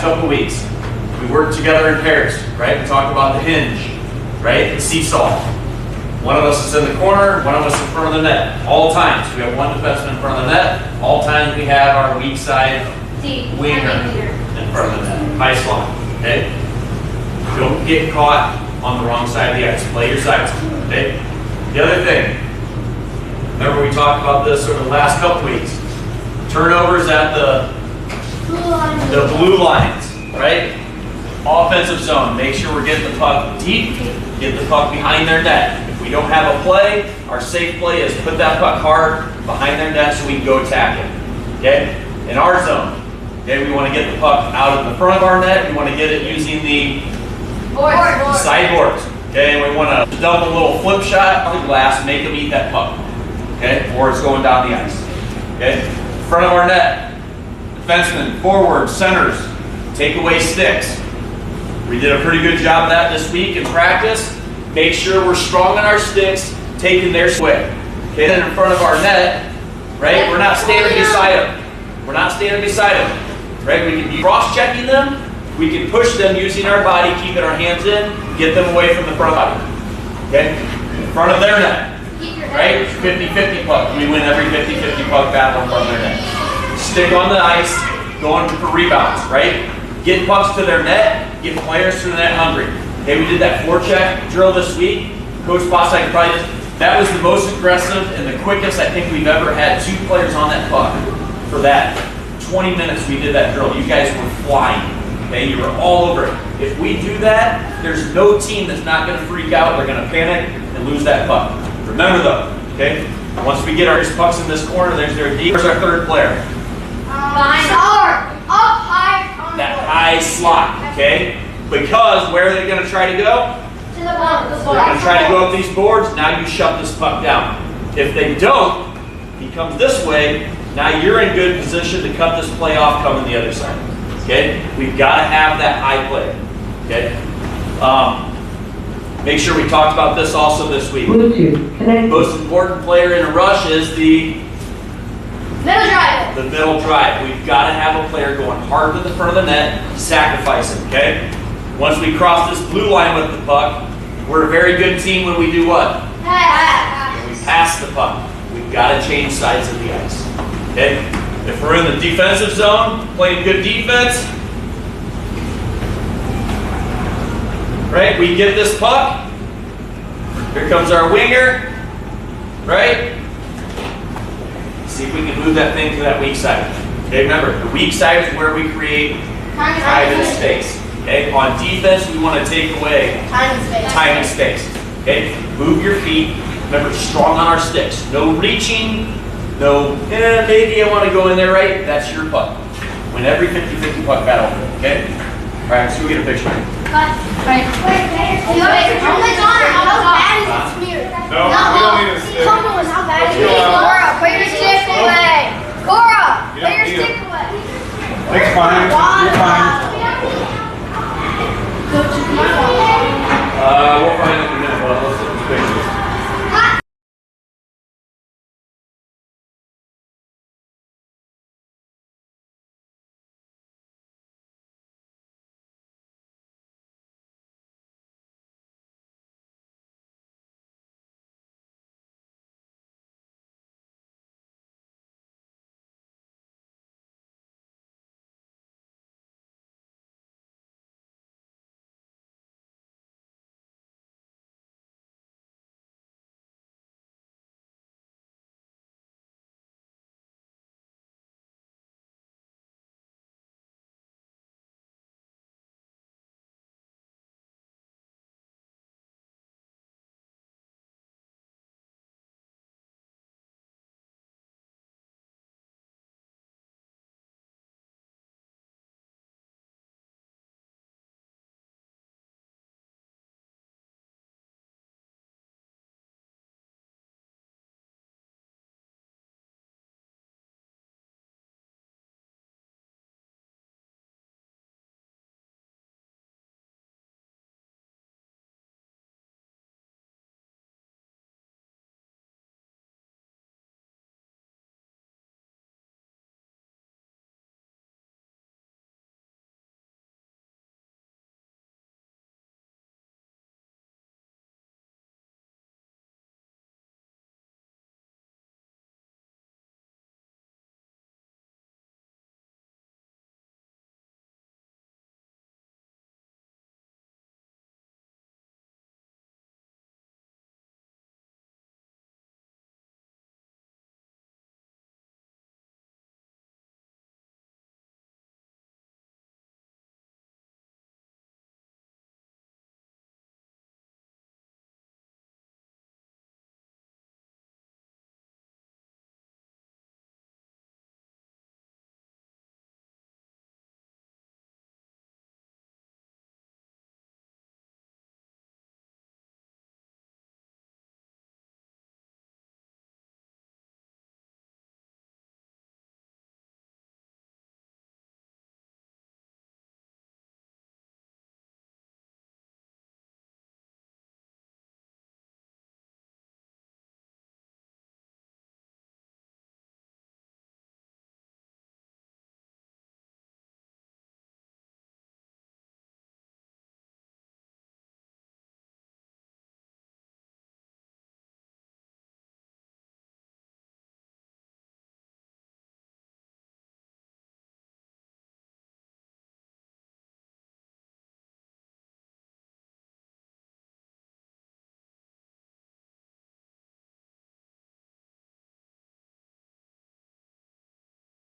couple of weeks. We worked together in pairs, right? We talked about the hinge, right? The seesaw. One of us is in the corner, one of us in front of the net. All times we have one defenseman in front of the net. All times we have our weak side winger in front of the net. Ice line, okay? Don't get caught on the wrong side of the ice. Play your sides, okay? The other thing, remember we talked about this over the last couple weeks. Turnovers at the blue lines, right? Offensive zone. Make sure we're getting the puck deep. Get the puck behind their net. If we don't have a play, our safe play is put that puck hard behind their net so we can go attack it. Okay? In our zone, okay, we want to get the puck out of the front of our net. We want to get it using the sideboards. Okay, and we want to dump a little flip shot on the glass, make them eat that puck. Okay, or it's going down the ice. Okay, front of our net, defensemen, forwards, centers, take away sticks. We did a pretty good job of that this week in practice. Make sure we're strong on our sticks, taking their sway. Okay, then in front of our net, right? We're not standing beside them. We're not standing beside them, right? We can be cross-checking them. We can push them using our body, keeping our hands in, get them away from the front body. Okay? In front of their net. Right? 50-50 puck. We win every 50-50 puck battle in front of their net. Stick on the ice, going for rebounds, right? Get pucks to their net, get players to the net hungry. Okay, we did that forecheck drill this week. Coach Boss, I can probably that was the most aggressive and the quickest I think we've ever had 2 players on that puck for that. 20 minutes we did that drill. You guys were flying. Okay, you were all over it. If we do that, there's no team that's not going to freak out. They're going to panic and lose that puck. Remember though, okay? Once we get our pucks in this corner, there's their D. Where's our third player? That high slot, okay? Because where are they going to try to go? To the board. They're going to try to go up these boards. Now you shut this puck down. If they don't, he comes this way. Now you're in good position to cut this play off coming the other side. Okay, we've got to have that high play. Okay, make sure we talked about this also this week. The most important player in a rush is the middle drive. The middle drive. We've got to have a player going hard to the front of the net, sacrificing. Okay, once we cross this blue line with the puck, we're a very good team when we do what? When we pass the puck. We've got to change sides of the ice. Okay. If we're in the defensive zone, playing good defense, right? We get this puck. Here comes our winger, right? See if we can move that thing to that weak side. Okay, remember, the weak side is where we create time and space. Okay, on defense, we want to take away time and space. Okay, move your feet. Remember, strong on our sticks. No reaching. No, maybe I want to go in there, right? That's your puck. Win every 50-50 puck battle, okay? All right, let's go get a picture. Cut. Right. How bad is it smeared? No, we don't need a stick. Come on, how bad is it? Cora, put your stick away. Cora, put your stick away. It's fine. You're fine. We'll find it in a minute, but let's look at the pictures.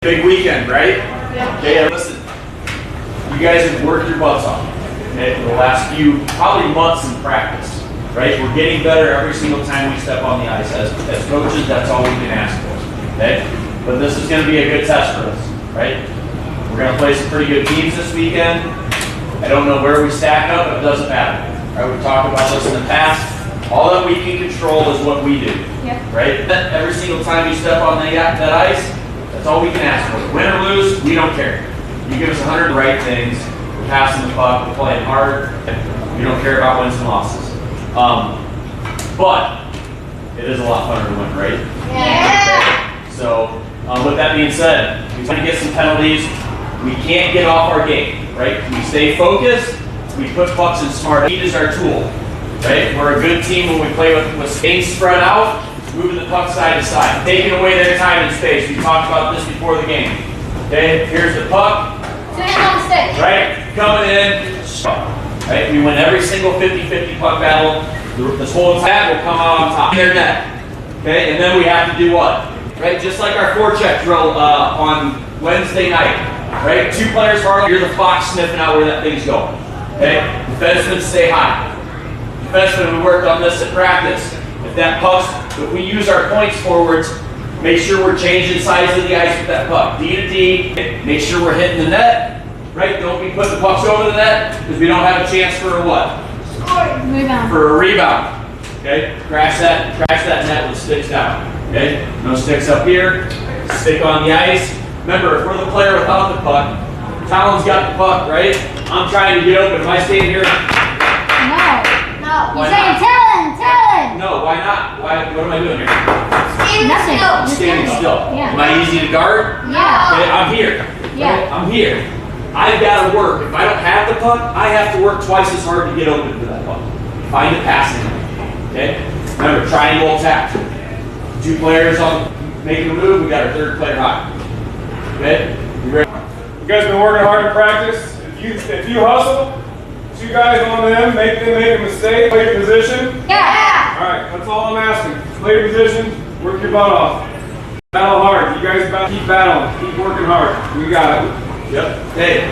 Big weekend, right? Okay, listen. You guys have worked your butts off, okay, for the last few, probably months in practice, right? We're getting better every single time we step on the ice. As coaches, that's all we can ask for, okay? But this is going to be a good test for us, right? We're going to play some pretty good teams this weekend. I don't know where we stack up, but it doesn't matter. Right? We've talked about this in the past. All that we can control is what we do, right? Every single time you step on that ice, that's all we can ask for. Win or lose, we don't care. You give us 100 right things, we're passing the puck, we're playing hard, we don't care about wins and losses. But it is a lot funner to win, right? Yeah. So with that being said, we try to get some penalties. We can't get off our game, right? We stay focused, we put pucks in smart. Speed is our tool, right? We're a good team when we play with space spread out, moving the puck side to side, taking away their time and space. We talked about this before the game. Okay, here's the puck. Right, coming in. Right, we win every single 50-50 puck battle. This whole time will come out on top. Their net. Okay, and then we have to do what? Right, just like our forecheck drill on Wednesday night. Right, 2 players hard. You're the fox sniffing out where that thing's going. Okay, defensemen stay high. Defensemen, we worked on this at practice. If we use our points forwards, make sure we're changing sides of the ice with that puck. D to D, make sure we're hitting the net, right? Don't be putting the pucks over the net because we don't have a chance for a what? Rebound. For a rebound. Okay? Crash that net with sticks down. Okay? No sticks up here. Stick on the ice. Remember, if we're the player without the puck, Talon's got the puck, right? I'm trying to get open. Am I staying here? No. Why You're saying not? Talon. No, why not? What am I doing here? Nothing. I'm standing still. Yeah. Am I easy to guard? Yeah. Okay, I'm here. Yeah. Okay, I'm here. I've got to work. If I don't have the puck, I have to work twice as hard to get open for that puck. Find a passing lane. Okay? Remember, triangle attack. 2 players on making a move. We got our 3rd player high. Okay? You ready? You guys been working hard in practice. If you hustle, 2 guys on them make a mistake, play your position. Yeah. All right, that's all I'm asking. Play your position, work your butt off. Battle hard. You guys keep battling, keep working hard. We got it. Yep. Hey,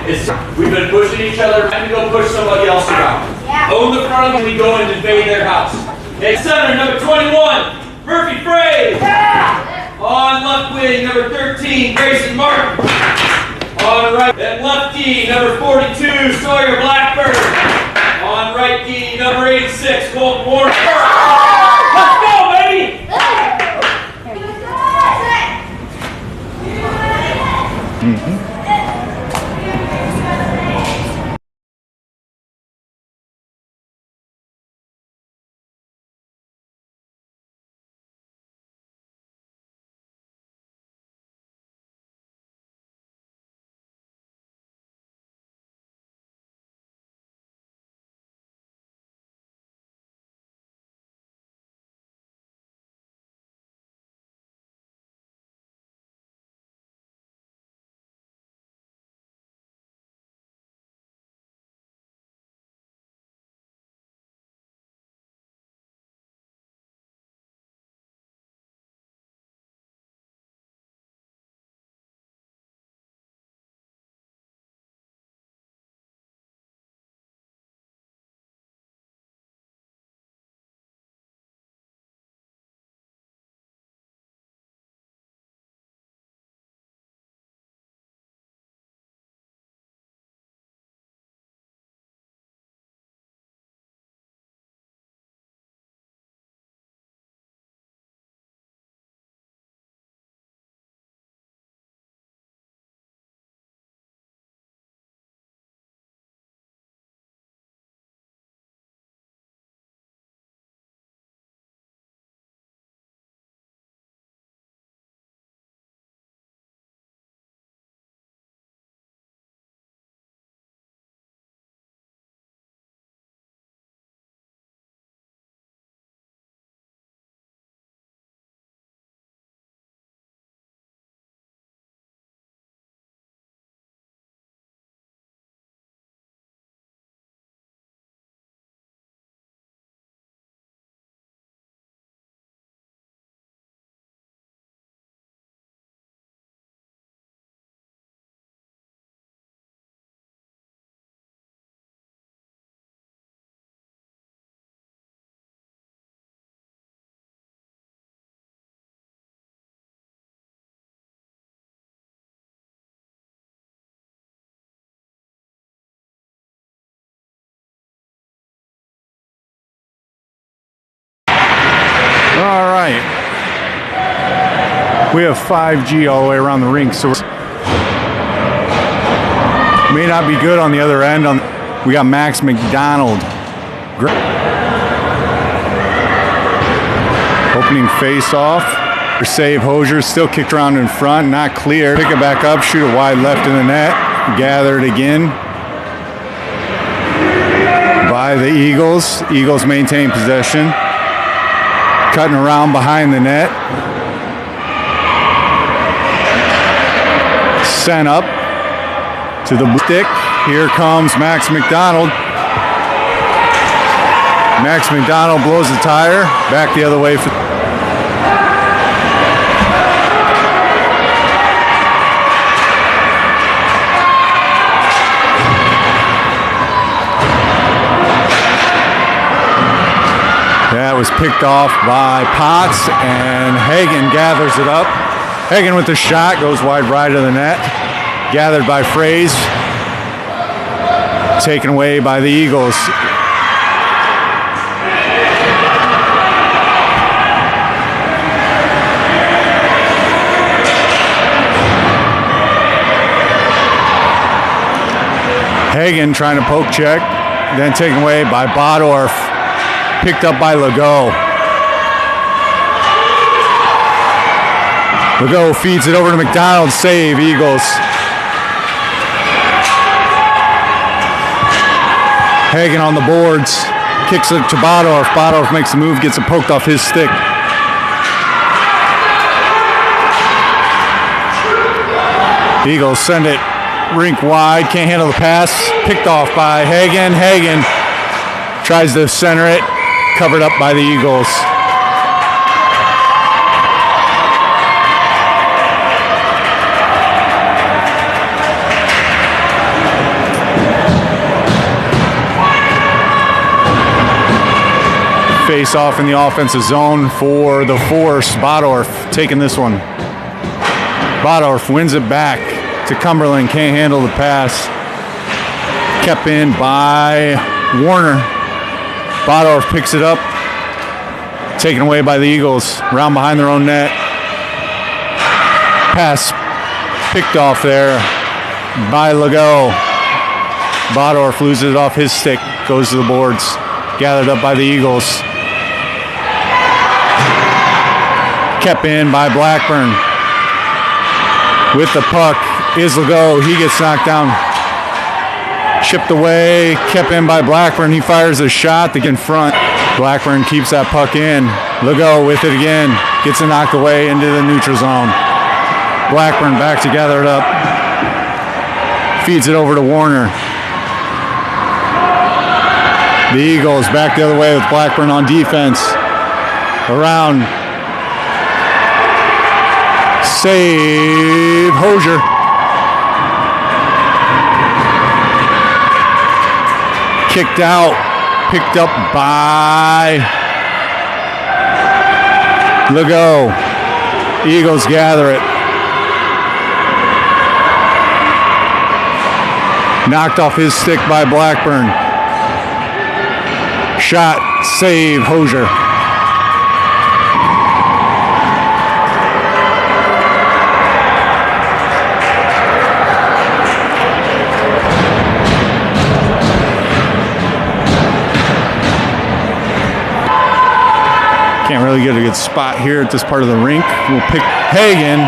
we've been pushing each other. Time to go push somebody else around. Yeah. Own the front of them. We go and invade their house. Okay, center number 21, Murphy Frey. Yeah. On left wing, number 13, Grayson Martin. On right, at left D, number 42, Sawyer Blackburn. On right D, number 86, Colt Warner. Let's go, baby! Mm-hmm. We have 5G all the way around the rink, so may not be good on the other end. We got Max McDonald. Opening face-off. Save Hosier, still kicked around in front, not clear. Pick it back up, shoot it wide left in the net. Gathered again by the Eagles. Eagles maintain possession. Cutting around behind the net. Sent up to the stick. Here comes Max McDonald. Max McDonald blows the tire. Back the other way for that was picked off by Potts, and Hagan gathers it up. Hagan with the shot, goes wide right of the net. Gathered by Fraze. Taken away by the Eagles. Hagan trying to poke check, then taken away by Bodorf. Picked up by Legault. Legault feeds it over to McDonald. Save, Eagles. Hagan on the boards. Kicks it to Bodorf. Bodorf makes the move, gets it poked off his stick. Eagles send it rink wide. Can't handle the pass. Picked off by Hagan. Hagan tries to center it. Covered up by the Eagles. Face off in the offensive zone for the Force. Bodorf taking this one. Bodorf wins it back to Cumberland. Can't handle the pass. Kept in by Warner. Bodorf picks it up. Taken away by the Eagles. Round behind their own net. Pass picked off there by Legault. Bodorf loses it off his stick. Goes to the boards. Gathered up by the Eagles. Kept in by Blackburn. With the puck is Legault. He gets knocked down. Chipped away, kept in by Blackburn. He fires a shot to get in front. Blackburn keeps that puck in. Legault with it again. Gets it knocked away into the neutral zone. Blackburn back to gather it up. Feeds it over to Warner. The Eagles back the other way with Blackburn on defense. Around. Save Hosier. Kicked out, picked up by Legault. Eagles gather it. Knocked off his stick by Blackburn. Shot, save, Hosier. Can't really get a good spot here at this part of the rink. We'll pick Hagan,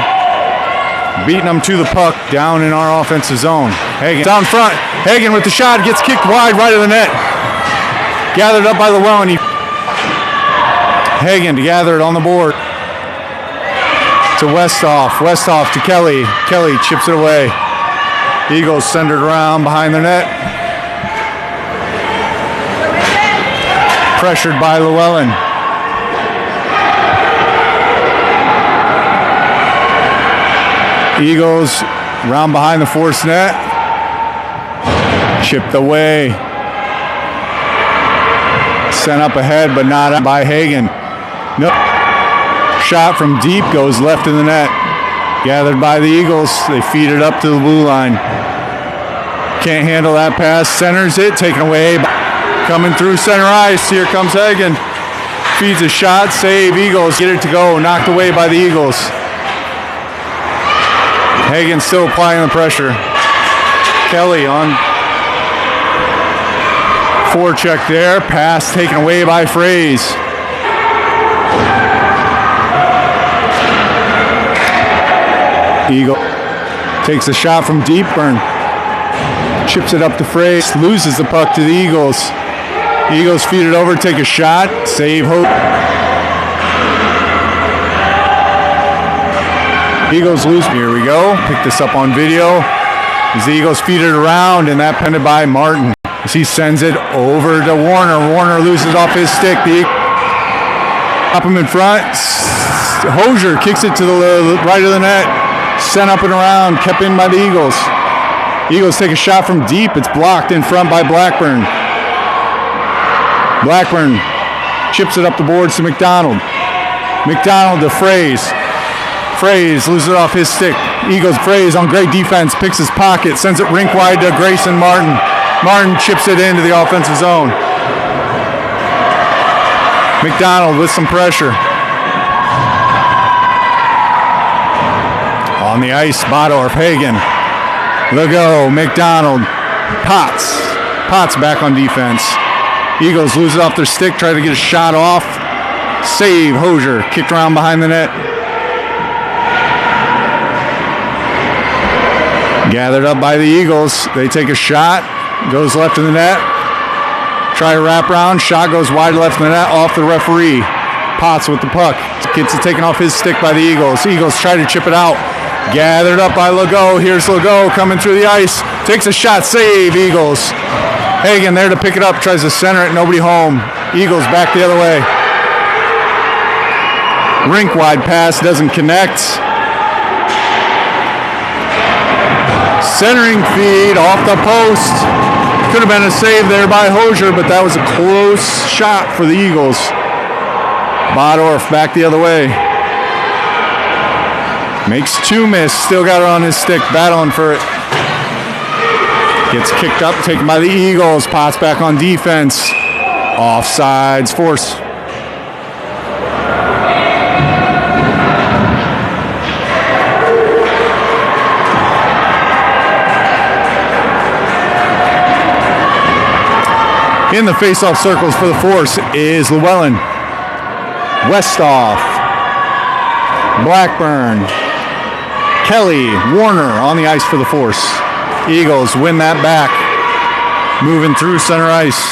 beating them to the puck down in our offensive zone. Hagan down front. Hagan with the shot, gets kicked wide right of the net. Gathered up by Llewellyn. Hagan to gather it on the board. To Westhoff. Westhoff to Kelly. Kelly chips it away. Eagles send it around behind the net. Pressured by Llewellyn. Eagles round behind the Force net. Chipped away. Sent up ahead, but not by Hagan. Nope. Shot from deep goes left in the net. Gathered by the Eagles. They feed it up to the blue line. Can't handle that pass. Centers it. Taken away. Coming through center ice. Here comes Hagan. Feeds a shot. Save. Eagles get it to go. Knocked away by the Eagles. Hagan still applying the pressure. Kelly on forecheck there. Pass taken away by Fraze. Eagle takes a shot from deep. Burn chips it up to Fraze. Loses the puck to the Eagles. Eagles feed it over, take a shot. Save Hope. Eagles lose. Here we go. Pick this up on video. As the Eagles feed it around, and that pended by Martin. As he sends it over to Warner. Warner loses off his stick. Up him in front. Hosier kicks it to the right of the net. Sent up and around. Kept in by the Eagles. Eagles take a shot from deep. It's blocked in front by Blackburn. Blackburn chips it up the boards to McDonald. McDonald to Fraze. Fraze loses it off his stick. Eagles Fraze on great defense, picks his pocket, sends it rink wide to Grayson Martin. Martin chips it into the offensive zone. McDonald with some pressure. On the ice, Bodorf, Hagan. Legault, McDonald, Potts. Potts back on defense. Eagles lose it off their stick, try to get a shot off. Save, Hosier, kicked around behind the net. Gathered up by the Eagles. They take a shot. Goes left of the net. Try a wraparound. Shot goes wide left of the net off the referee. Potts with the puck. Gets it taken off his stick by the Eagles. Eagles try to chip it out. Gathered up by Legault. Here's Legault coming through the ice. Takes a shot. Save, Eagles. Hagan there to pick it up. Tries to center it. Nobody home. Eagles back the other way. Rink wide pass. Doesn't connect. Centering feed off the post. Could have been a save there by Hosier, but that was a close shot for the Eagles. Bodorf back the other way. Makes two miss. Still got it on his stick. Battling for it. Gets kicked up. Taken by the Eagles. Potts back on defense. Offsides force. In the face-off circles for the Force is Llewellyn. Westoff. Blackburn. Kelly. Warner on the ice for the Force. Eagles win that back. Moving through center ice.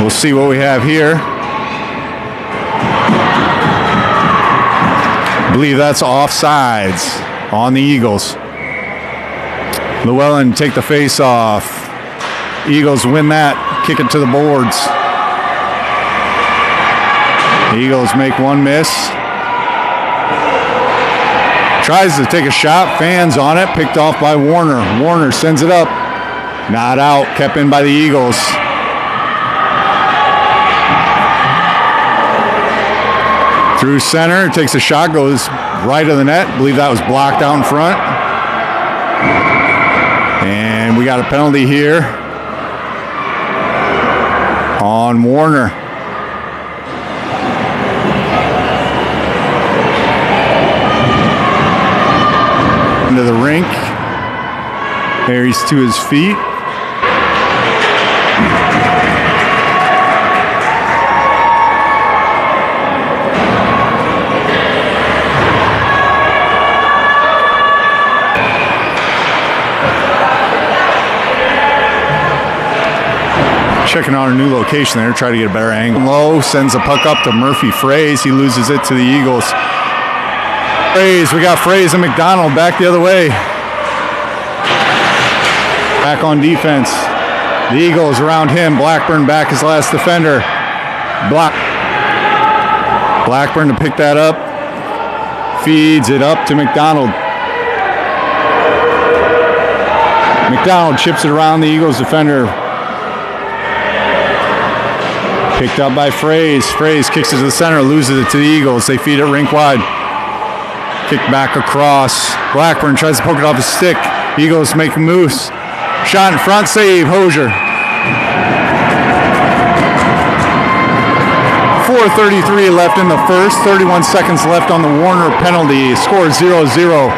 We'll see what we have here. I believe that's offsides on the Eagles. Llewellyn take the face off. Eagles win that. Kick it to the boards. Eagles make one miss. Tries to take a shot. Fans on it. Picked off by Warner. Warner sends it up. Not out. Kept in by the Eagles. Through center, takes a shot, goes right of the net. I believe that was blocked out in front. And we got a penalty here on Warner. Into the rink. There he's to his feet. Checking out a new location there, try to get a better angle. Low sends the puck up to Murphy Fraze. He loses it to the Eagles. Fraze, we got Fraze and McDonald back the other way. Back on defense. The Eagles around him. Blackburn back his last defender. Blackburn to pick that up. Feeds it up to McDonald. McDonald chips it around the Eagles defender. Picked up by Fraze. Fraze kicks it to the center, loses it to the Eagles. They feed it rink wide. Kick back across. Blackburn tries to poke it off his stick. Eagles make moves. Shot in front, save, Hosier. 4:33 left in the first. 31 seconds left on the Warner penalty. Score 0-0.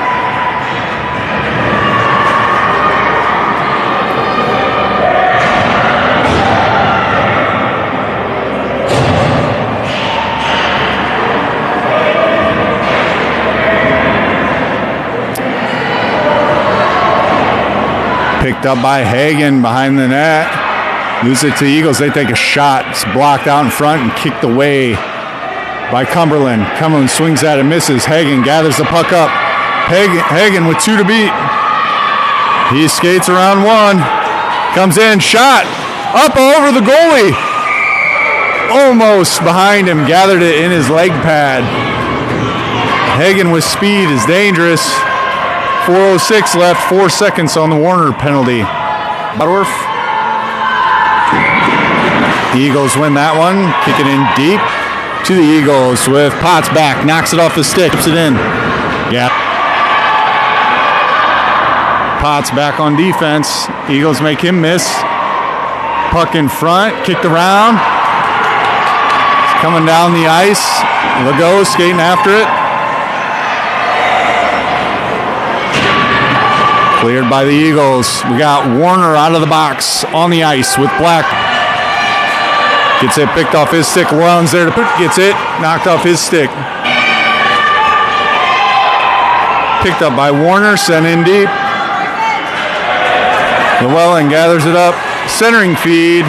Picked up by Hagen behind the net. Lose it to the Eagles. They take a shot. It's blocked out in front and kicked away by Cumberland. Cumberland swings at it, misses. Hagen gathers the puck up. Hagen with 2 to beat. He skates around 1. Comes in, shot. Up over the goalie. Almost behind him. Gathered it in his leg pad. Hagen with speed is dangerous. 4:06 left, 4 seconds on the Warner penalty. Butterworth. Eagles win that one. Kick it in deep to the Eagles with Potts back. Knocks it off the stick. Tips it in. Yeah. Potts back on defense. Eagles make him miss. Puck in front. Kicked around. It's coming down the ice. Legault skating after it. Cleared by the Eagles. We got Warner out of the box on the ice with Black. Gets it picked off his stick. Llewellyn's there to put. Gets it knocked off his stick. Picked up by Warner. Sent in deep. Llewellyn gathers it up. Centering feed.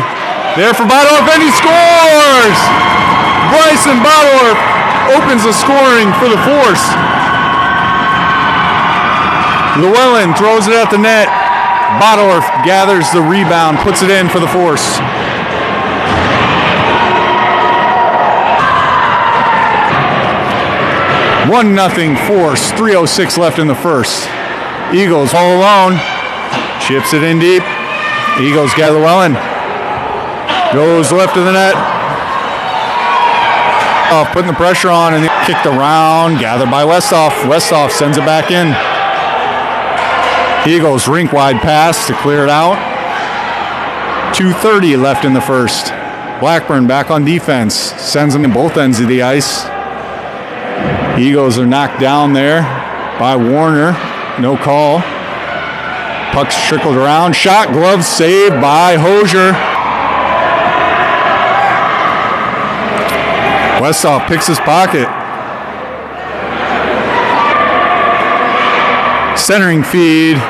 There for Bottorff, and he scores! Bryson Bottorff opens the scoring for the Force. Llewellyn throws it at the net. Bottorff gathers the rebound, puts it in for the Force. One nothing Force. 3:06 left in the first. Eagles all alone. Chips it in deep. Eagles gather Llewellyn. Goes left of the net. Putting the pressure on and kicked around. Gathered by Westhoff. Westhoff sends it back in. Eagles rink-wide pass to clear it out. 2:30 left in the first. Blackburn back on defense. Sends them in both ends of the ice. Eagles are knocked down there by Warner. No call. Puck's trickled around. Shot, glove saved by Hosier. Westhoff picks his pocket. Centering feed.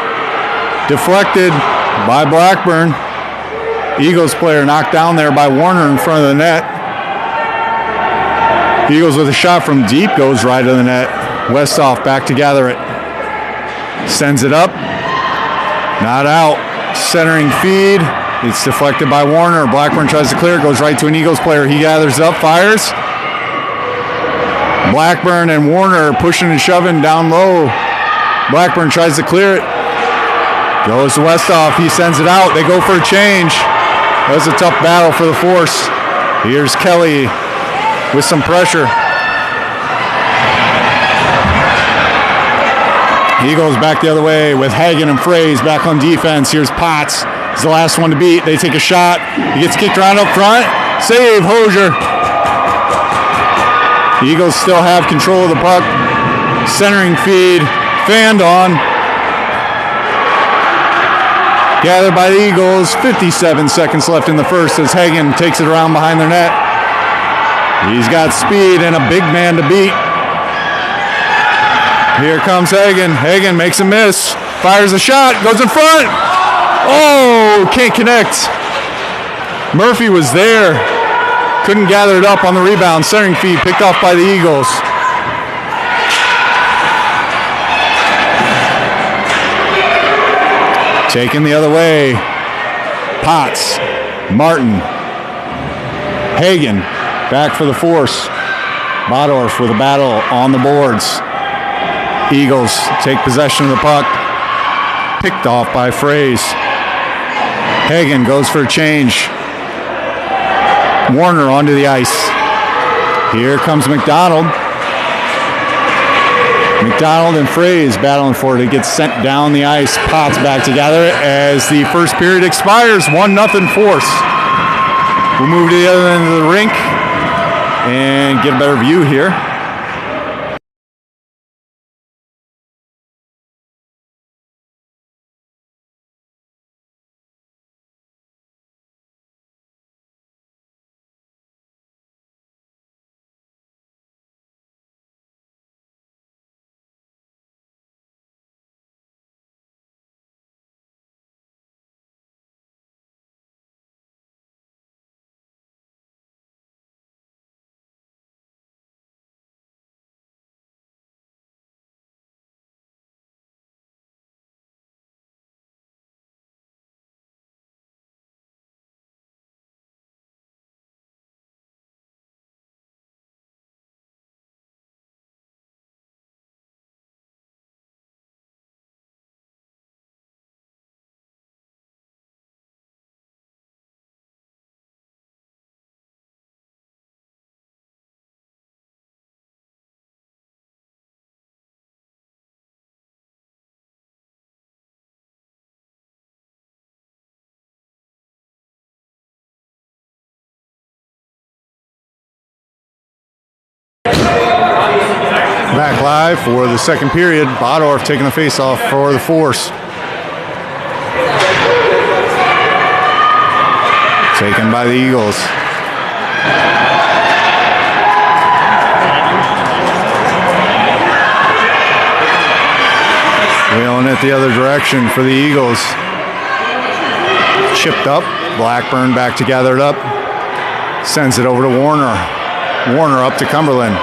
Deflected by Blackburn. Eagles player knocked down there by Warner in front of the net. Eagles with a shot from deep goes right to the net. Westhoff back to gather it. Sends it up. Not out. Centering feed. It's deflected by Warner. Blackburn tries to clear it. Goes right to an Eagles player. He gathers it up. Fires. Blackburn and Warner pushing and shoving down low. Blackburn tries to clear it. Goes to Westhoff. He sends it out. They go for a change. That was a tough battle for the Force. Here's Kelly with some pressure. Eagles back the other way with Hagen and Fraze back on defense. Here's Potts. He's the last one to beat. They take a shot. He gets kicked around up front. Save, Hosier. The Eagles still have control of the puck. Centering feed. Fanned on. Gathered by the Eagles. 57 seconds left in the first as Hagen takes it around behind their net. He's got speed and a big man to beat. Here comes Hagen. Hagen makes a miss. Fires a shot. Goes in front. Oh, can't connect. Murphy was there. Couldn't gather it up on the rebound. Centering feed picked off by the Eagles. Taken the other way. Potts. Martin. Hagen. Back for the Force. Bottorff with a battle on the boards. Eagles take possession of the puck. Picked off by Fraze. Hagen goes for a change. Warner onto the ice. Here comes McDonald. McDonald and Fraze battling for it. It gets sent down the ice. Potts back together as the first period expires. 1-0 Force. We'll move to the other end of the rink and get a better view here. Back live for the second period. Bodorf taking the face-off for the Force. Taken by the Eagles. Wheeling it the other direction for the Eagles. Chipped up. Blackburn back to gather it up. Sends it over to Warner. Warner up to Cumberland.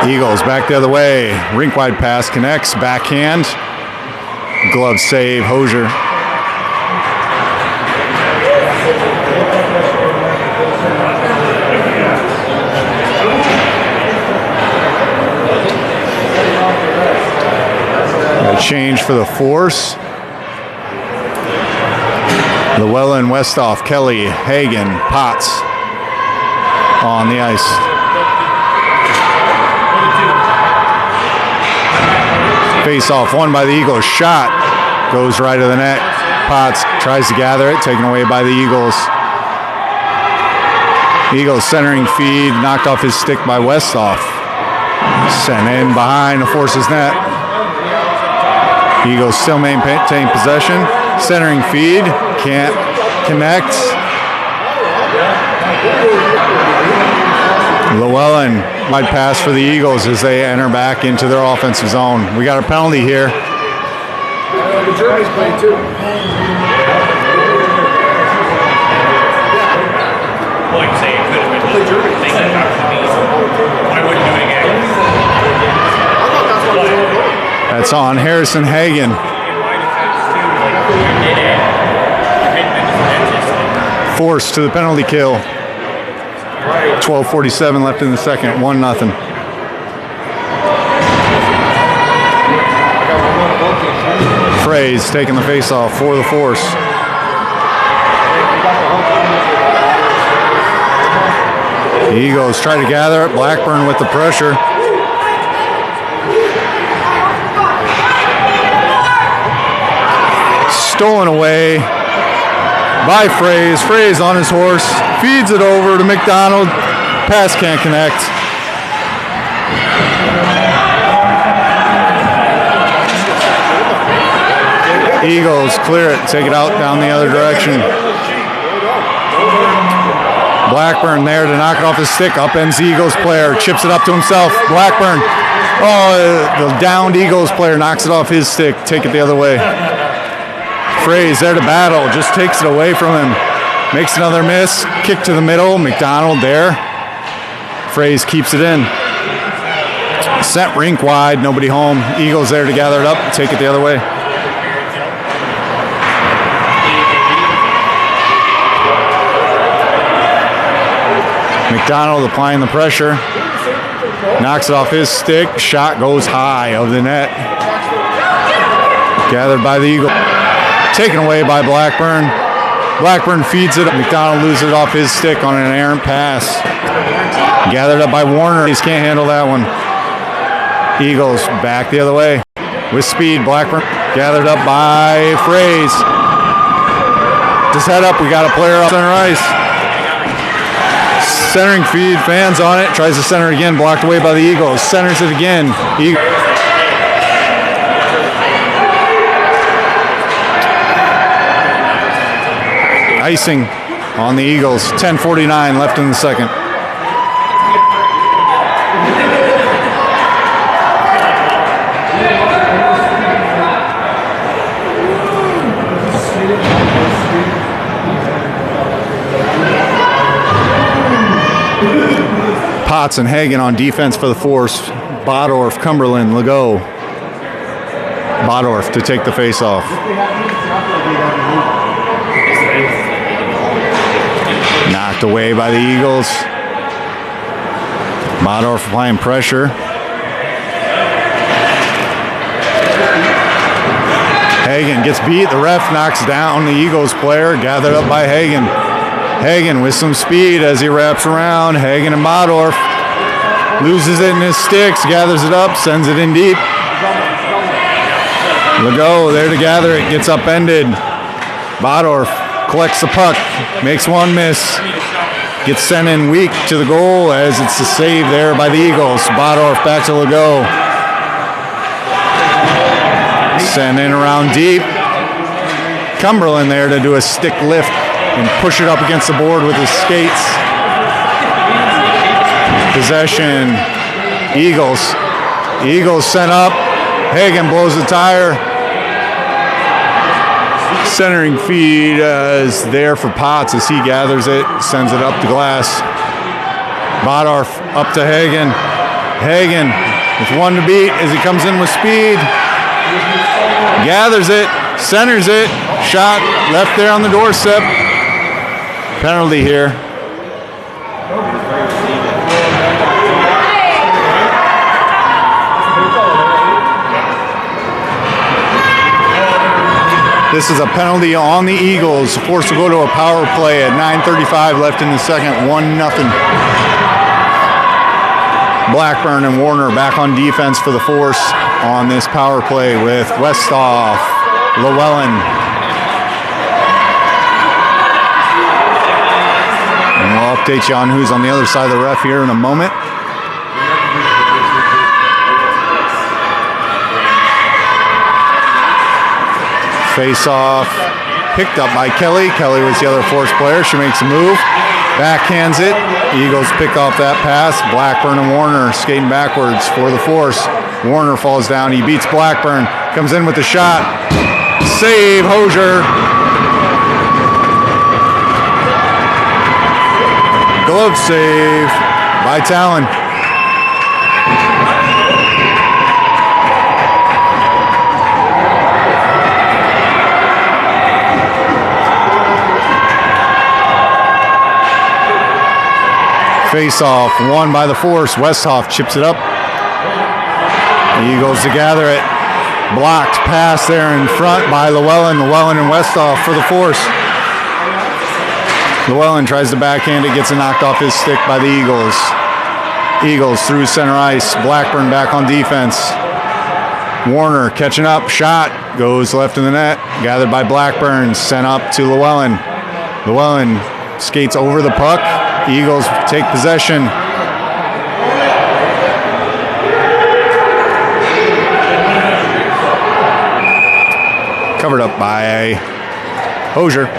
Eagles back the other way. Rink wide pass connects. Backhand. Glove save. Hosier. A change for the Force. Llewellyn, Westhoff, Kelly, Hagen, Potts on the ice. Face off won by the Eagles. Shot goes right of the net. Potts tries to gather it, taken away by the Eagles. Eagles centering feed, knocked off his stick by Westhoff. Sent in behind the Force's net. Eagles still maintain possession. Centering feed, can't connect. Llewellyn might pass for the Eagles as they enter back into their offensive zone. We got a penalty here. The Germany's playing too. Well, like you say, it could have been just thinking about why wouldn't do it again? That's on Harrison Hagen. Forced to the penalty kill. 12:47 left in the second. 1-0. Fraze taking the face-off for the Force. The Eagles try to gather it. Blackburn with the pressure. Stolen away by Fraze. Fraze on his horse. Feeds it over to McDonald. Pass can't connect. Eagles clear it. Take it out down the other direction. Blackburn there to knock it off his stick. Upends the Eagles player. Chips it up to himself. Blackburn. Oh, the downed Eagles player knocks it off his stick. Take it the other way. Fraze there to battle. Just takes it away from him. Makes another miss. Kick to the middle. McDonald there. Fraze keeps it in. Sent rink wide. Nobody home. Eagles there to gather it up. Take it the other way. McDonald applying the pressure. Knocks it off his stick. Shot goes high of the net. Gathered by the Eagles. Taken away by Blackburn. Blackburn feeds it. McDonald loses it off his stick on an errant pass. Gathered up by Warner. He can't handle that one. Eagles back the other way. With speed, Blackburn gathered up by Fraze. his head up. We got a player off center ice. Centering feed, fans on it. Tries to center again, blocked away by the Eagles. Centers it again. Icing on the Eagles. 10:49 left in the second. Potts and Hagen on defense for the Force. Bodorf, Cumberland, Legault. Bodorf to take the face-off. Knocked away by the Eagles. Bodorf applying pressure. Hagen gets beat. The ref knocks down the Eagles player. Gathered up by Hagen. Hagen with some speed as he wraps around. Hagen and Bodorf. Loses it in his sticks. Gathers it up. Sends it in deep. Legault there to gather it. Gets upended. Bodorf collects the puck. Makes one miss. Gets sent in weak to the goal as it's a save there by the Eagles. Bodorf back to Legault. Sent in around deep. Cumberland there to do a stick lift and push it up against the board with his skates. Possession. Eagles. Eagles sent up. Hagen blows the tire. Centering feed is there for Potts as he gathers it, sends it up the glass. Bodorf up to Hagen. Hagen with one to beat as he comes in with speed. Gathers it, centers it, shot left there on the doorstep. Penalty here. This is a penalty on the Eagles. Forced to go to a power play at 9:35 left in the second. 1-0. Blackburn and Warner back on defense for the Force on this power play with Westhoff, Llewellyn. And we'll update you on who's on the other side of the ref here in a moment. Face-off picked up by Kelly. Kelly was the other Force player. She makes a move. Backhands it. Eagles pick off that pass. Blackburn and Warner skating backwards for the Force. Warner falls down. He beats Blackburn. Comes in with the shot. Save, Hosier. Glove save by Talon. Face-off won by the Force. Westhoff chips it up. Eagles to gather it. Blocked pass there in front by Llewellyn. Llewellyn and Westhoff for the Force. Llewellyn tries to backhand it. Gets it knocked off his stick by the Eagles. Eagles through center ice. Blackburn back on defense. Warner catching up. Shot goes left in the net. Gathered by Blackburn. Sent up to Llewellyn. Llewellyn skates over the puck. Eagles take possession. Covered up by Hosier.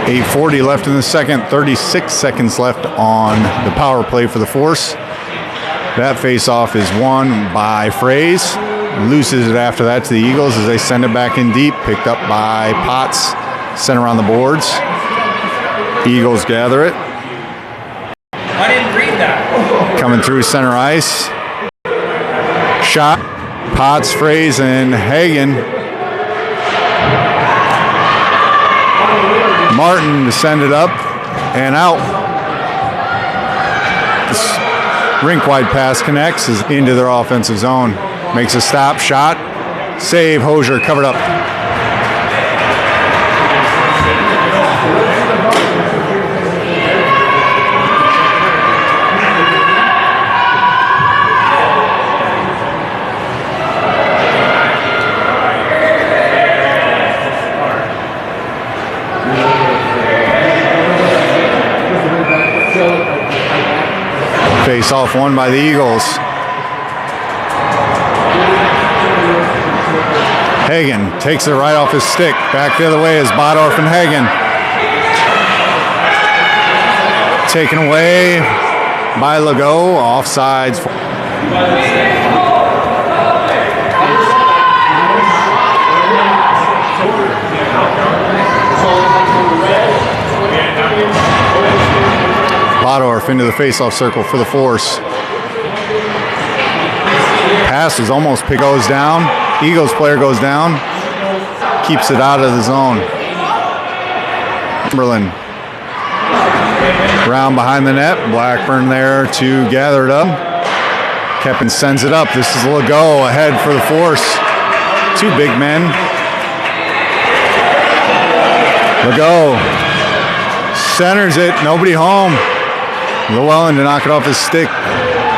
.840 left in the second, 36 seconds left on the power play for the Force. That face-off is won by Fraze. Loses it after that to the Eagles as they send it back in deep. Picked up by Potts. Sent around the boards. Eagles gather it. I didn't read that. Coming through center ice. Shot. Potts, Fraze, and Hagen. Martin to send it up and out. This rink-wide pass connects into their offensive zone. Makes a stop, shot, save, Hosier covered up. Face off won by the Eagles. Hagen takes it right off his stick. Back the other way is Bodorf and Hagen. Taken away by Legault. Offsides. Bodorf into the face-off circle for the Force. Pass is almost picked. Goes down. Eagles player goes down. Keeps it out of the zone. Cumberland. Round behind the net. Blackburn there to gather it up. Keppen sends it up. This is Legault ahead for the Force. Two big men. Legault centers it. Nobody home. Llewellyn to knock it off his stick.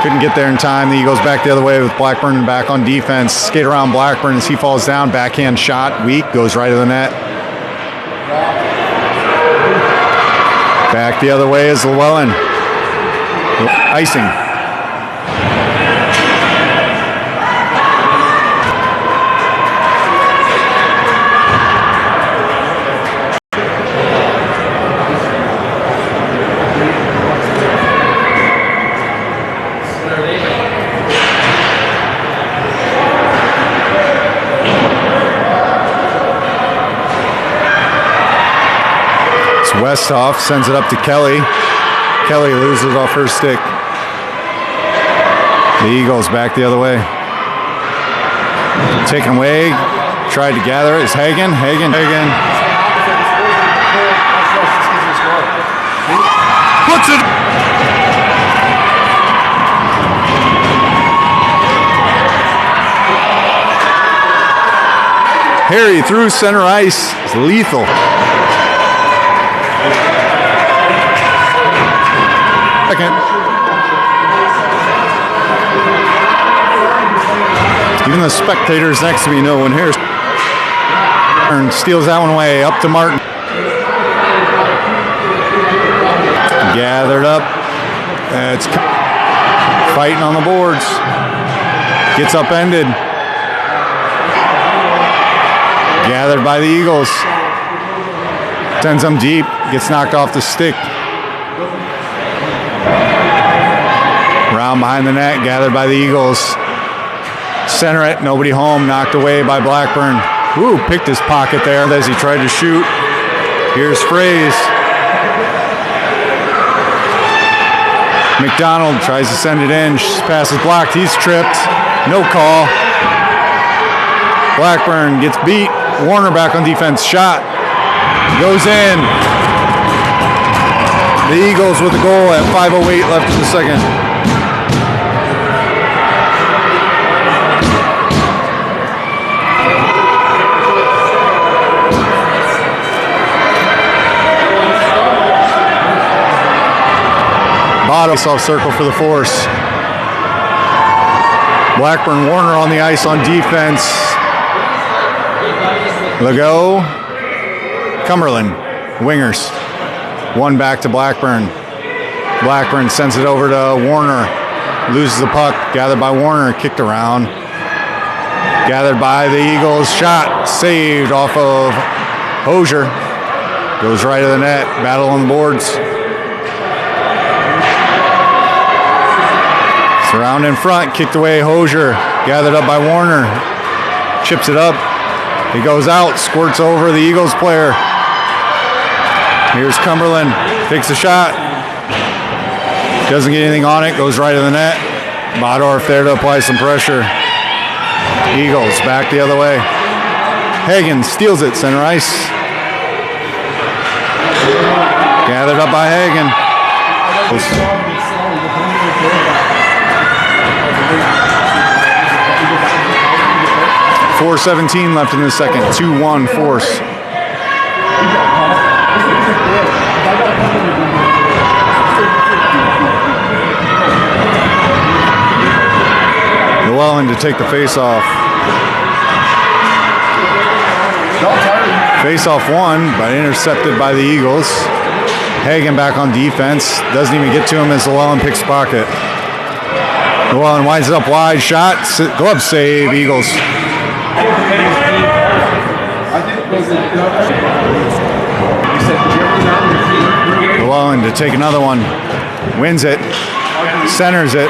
Couldn't get there in time. The Eagles back the other way with Blackburn back on defense. Skate around Blackburn as he falls down. Backhand shot. Weak. Goes right to the net. Back the other way is Llewellyn. Icing. Westhoff sends it up to Kelly. Kelly loses off her stick. The Eagles back the other way. Taken away. Tried to gather it. It's Hagen. Hagen. Puts it. Harry through center ice. It's lethal. Second. Even the spectators next to me know when Harris steals that one away. Up to Martin. Gathered up. It's fighting on the boards. Gets upended. Gathered by the Eagles. Sends them deep. Gets knocked off the stick. Round behind the net, gathered by the Eagles. Center it, nobody home, knocked away by Blackburn. Ooh, picked his pocket there as he tried to shoot. Here's Fraze. McDonald tries to send it in. Pass is blocked, he's tripped. No call. Blackburn gets beat. Warner back on defense, shot. Goes in. The Eagles with the goal at 5:08 left in the second. Face-off circle for the Force. Blackburn, Warner on the ice on defense. Legault, Cumberland, wingers. One back to Blackburn. Blackburn sends it over to Warner. Loses the puck. Gathered by Warner. Kicked around. Gathered by the Eagles. Shot. Saved off of Hosier. Goes right to the net. Battle on the boards. Around in front, kicked away Hosier, gathered up by Warner, chips it up, he goes out, squirts over the Eagles player. Here's Cumberland, takes a shot, doesn't get anything on it, goes right to the net. Bodorf there to apply some pressure. Eagles back the other way. Hagen steals it, center ice. Gathered up by Hagen. 4:17 left in the second. 2-1 Force. Llewellyn to take the face-off. Face-off won, but intercepted by the Eagles. Hagen back on defense. Doesn't even get to him as Llewellyn picks pocket. Llewellyn winds it up wide. Shot. Glove save. Eagles. Llewellyn to take another one. Wins it. Centers it.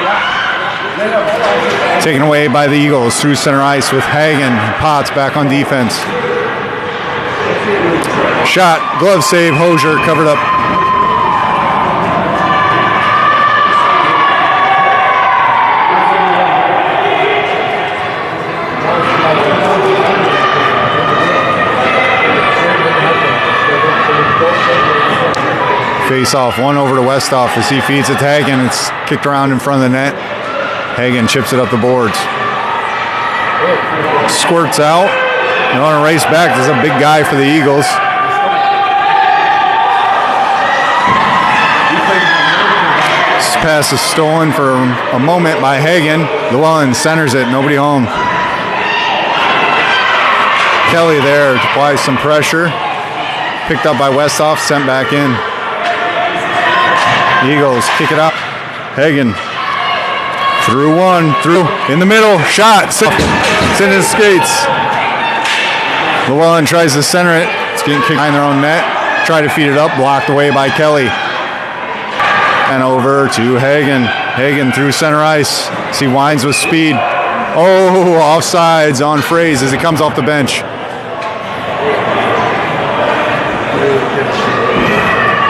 Taken away by the Eagles through center ice with Hagen. Potts back on defense. Shot. Glove save. Hosier covered up. Face off, one over to Westhoff as he feeds it to Hagen. It's kicked around in front of the net. Hagen chips it up the boards. Squirts out. You want to race back. There's a big guy for the Eagles. This pass is stolen for a moment by Hagen. Llewellyn centers it. Nobody home. Kelly there to apply some pressure. Picked up by Westhoff, sent back in. Eagles kick it out. Hagen through one, through in the middle, shot. It's in his skates. Llewellyn tries to center it. It's getting kicked behind their own net. Try to feed it up, blocked away by Kelly. And over to Hagen. Hagen through center ice. He winds with speed. Oh, offsides on Fraze as he comes off the bench.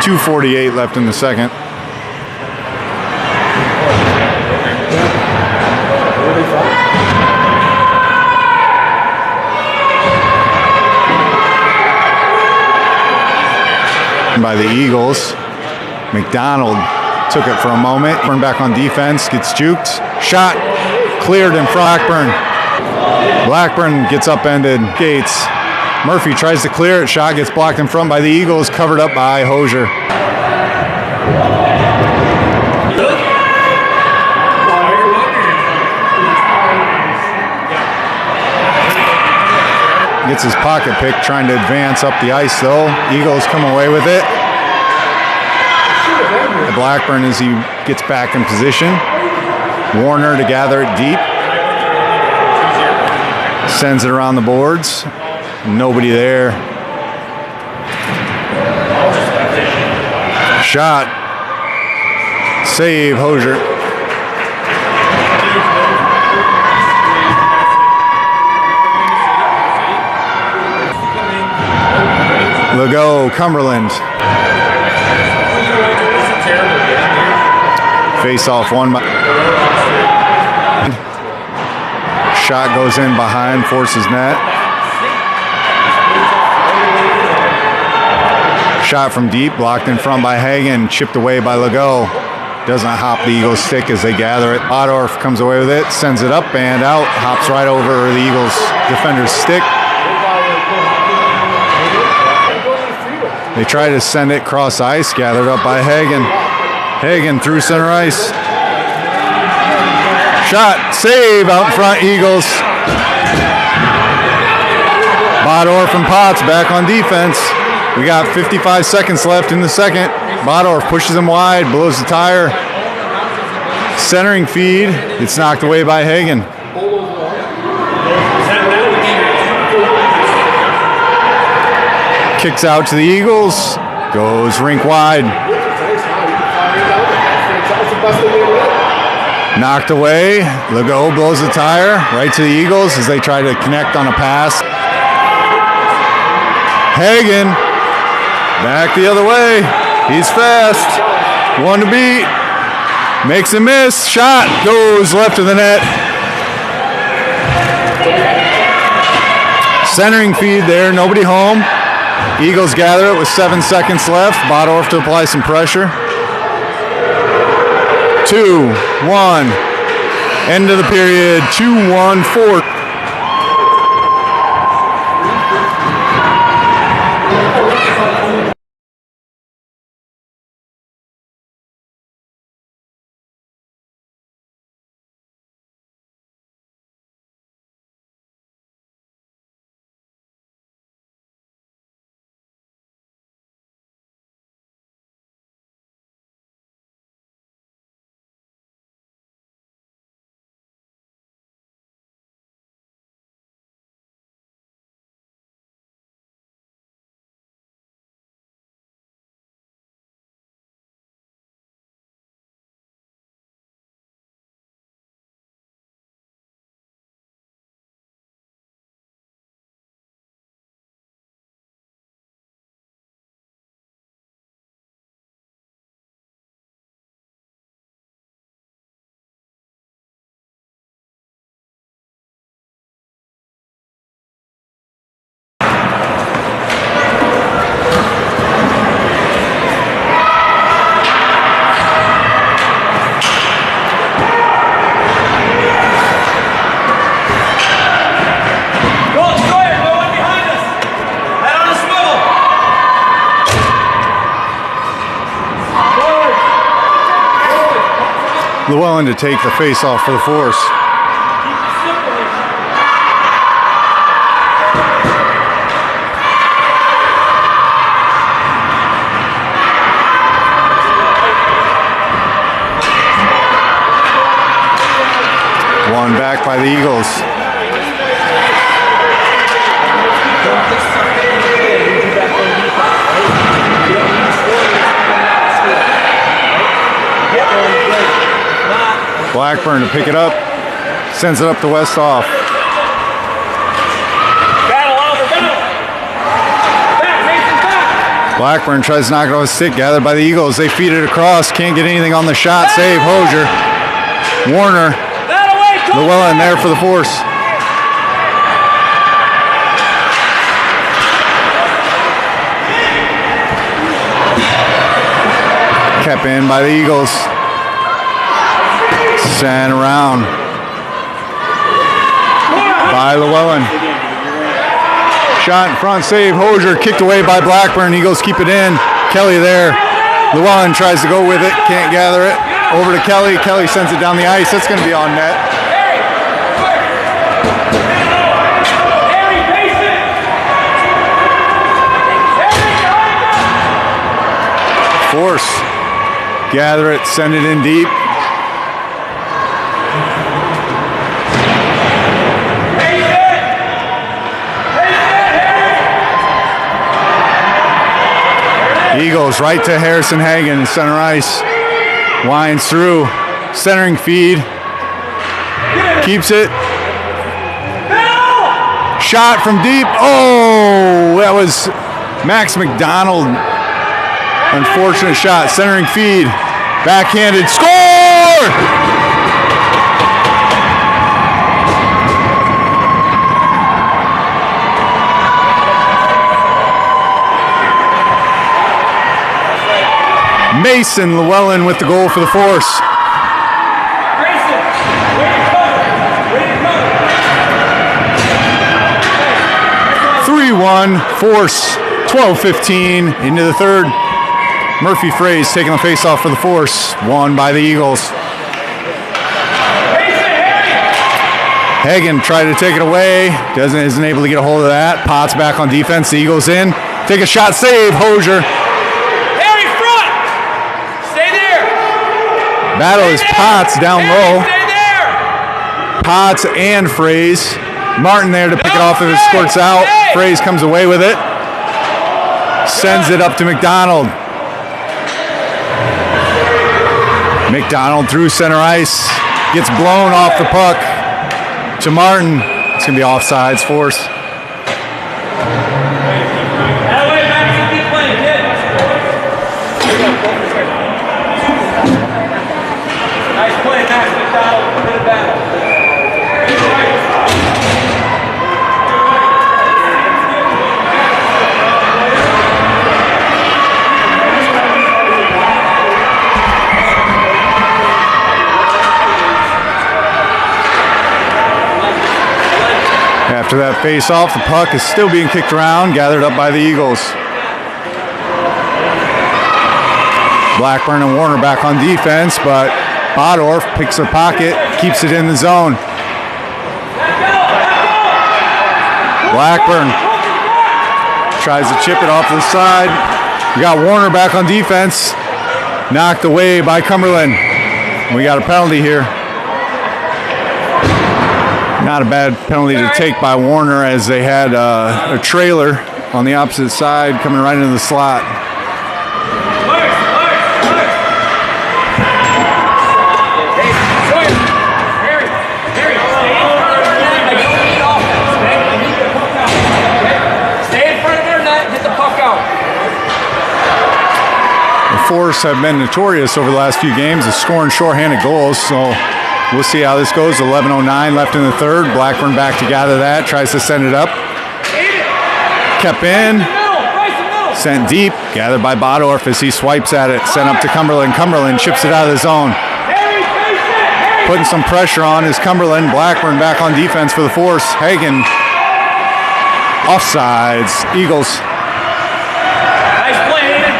2:48 left in the second. By the Eagles. McDonald took it for a moment. Turned back on defense. Gets juked. Shot. Cleared in front. Blackburn gets upended. Gates. Murphy tries to clear it. Shot gets blocked in front by the Eagles. Covered up by Hosier. Gets his pocket pick, trying to advance up the ice though. Eagles come away with it. Blackburn as he gets back in position. Warner to gather it deep. Sends it around the boards. Nobody there. Shot. Save, Hosier. Legault, Cumberland. Face off one. Shot goes in behind, forces net. Shot from deep, blocked in front by Hagen, chipped away by Legault. Doesn't hop the Eagles' stick as they gather it. Ottorf comes away with it, sends it up and out, hops right over the Eagles' defender's stick. They try to send it cross ice, gathered up by Hagen. Hagen through center ice. Shot, save out in front, Eagles. Ottorf and Potts back on defense. We got 55 seconds left in the second. Ottorf pushes him wide, blows the tire. Centering feed, it's knocked away by Hagen. Kicks out to the Eagles, goes rink wide. Knocked away, Legault blows the tire, right to the Eagles as they try to connect on a pass. Hagen, back the other way, he's fast, one to beat, makes a miss, shot, goes left of the net. Centering feed there, nobody home. Eagles gather it with 7 seconds left. Ottorf to apply some pressure. 2-1. End of the period. 2-1 Fort. Llewellyn to take the face-off for the Force. One back by the Eagles. Blackburn to pick it up, sends it up to Westhoff. Blackburn tries to knock it off his stick, gathered by the Eagles. They feed it across, can't get anything on the shot. Save, Hosier. Warner. Llewellyn there for the Force. Kept in by the Eagles. Sent around by Llewellyn. Shot in front, save. Hosier kicked away by Blackburn. Eagles keep it in. Kelly there. Llewellyn tries to go with it, can't gather it. Over to Kelly. Kelly sends it down the ice. That's going to be on net. Force. Gather it, send it in deep. Eagles right to Harrison Hagen, center ice. Winds through, centering feed. Keeps it. Shot from deep. Oh, that was Max McDonald. Unfortunate shot, centering feed. Backhanded, score! Mason Llewellyn with the goal for the Force. 3-1, Force, 12-15 into the third. Murphy Fraze taking the face-off for the Force, won by the Eagles. Hagen tried to take it away, isn't able to get a hold of that. Potts back on defense, the Eagles in. Take a shot, save, Hosier. Harry, front! Stay there! Battle is Potts down low. Stay there! Potts and Fraze. Martin there to pick it off if it squirts out. Fraze comes away with it. Sends it up to McDonald. McDonald through center ice. Gets blown off the puck to Martin. It's going to be offsides, Force. That way, Max, keep playing, kid. Nice play, Max McDonald. Hit it back. After that face-off, the puck is still being kicked around, gathered up by the Eagles. Blackburn and Warner back on defense, but Bodorf picks their pocket, keeps it in the zone. Blackburn tries to chip it off to the side. We got Warner back on defense, knocked away by Cumberland. We got a penalty here. Not a bad penalty to take by Warner, as they had a trailer on the opposite side coming right into the slot. Stay in front of their net, get the puck out. The Force have been notorious over the last few games of scoring shorthanded goals, so we'll see how this goes. 11:09 left in the third. Blackburn back to gather that. Tries to send it up. Kept in. Sent deep. Gathered by Bodorf as he swipes at it. Sent up to Cumberland. Cumberland chips it out of the zone. Putting some pressure on is Cumberland. Blackburn back on defense for the Force. Hagen. Offsides. Eagles. Nice play, Hayden.